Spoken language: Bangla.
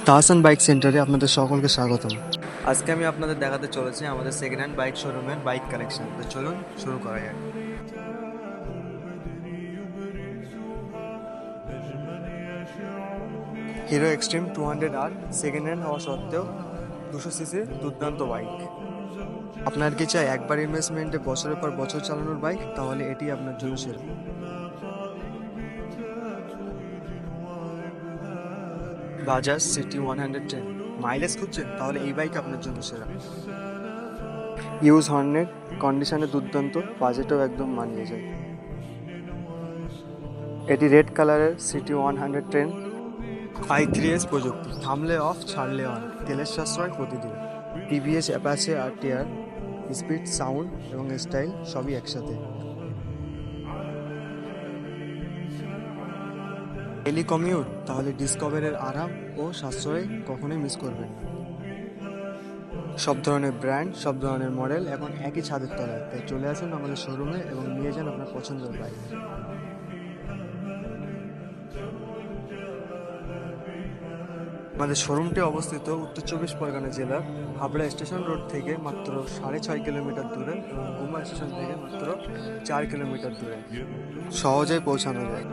তাহসান বাইক সেন্টারে আপনাদের সকলকে স্বাগতম। আজকে আমি আপনাদের দেখাতে চলেছি আমাদের সেকেন্ড হ্যান্ড বাইক শোরুমের বাইক কালেকশন। তো চলুন শুরু করা যাক। Hero extreme 200R second hand হওয়া সত্ত্বেও 200 সিসির দুর্দান্ত বাইক। আপনার কি চাই একবার ইনভেস্টমেন্টে বছরের পর বছর চালানোর বাইক? তাহলে এটি আপনার জন্য সেরা। বাজাজ সিটি 110 মাইলেজ খুঁজছেন? তাহলে এই বাইক আপনার জন্য সেরা। ইউজ হর্নের কন্ডিশনে দুর্দান্ত, বাজেটও একদম মানিয়ে যায়। এটি রেড কালারের সিটি 110 i3s প্রযুক্তি, থামলে অফ ছাড়লে অন, তেলের সাশ্রয় প্রতিদিন। টিভিএস অ্যাপাচে আর টিআর, স্পিড, সাউন্ড এবং স্টাইল সবই একসাথে। Daily commute? তাহলে ডিসকভারের আরাম ও সাশ্রয় কখনোই মিস করবেন না। সব ধরনের ব্র্যান্ড, সব ধরনের মডেল এখন একই ছাদের তলায়, তাই চলে আসুন আমাদের শোরুমে এবং নিয়ে যান আপনার পছন্দের বাইক। আমাদের শোরুমটি অবস্থিত উত্তর 24 পরগনা জেলার হাবড়া স্টেশন রোড থেকে মাত্র 6.5 কিলোমিটার দূরে এবং গুমা স্টেশন থেকে মাত্র 4 কিলোমিটার দূরে। সহজেই পৌঁছানো যায়।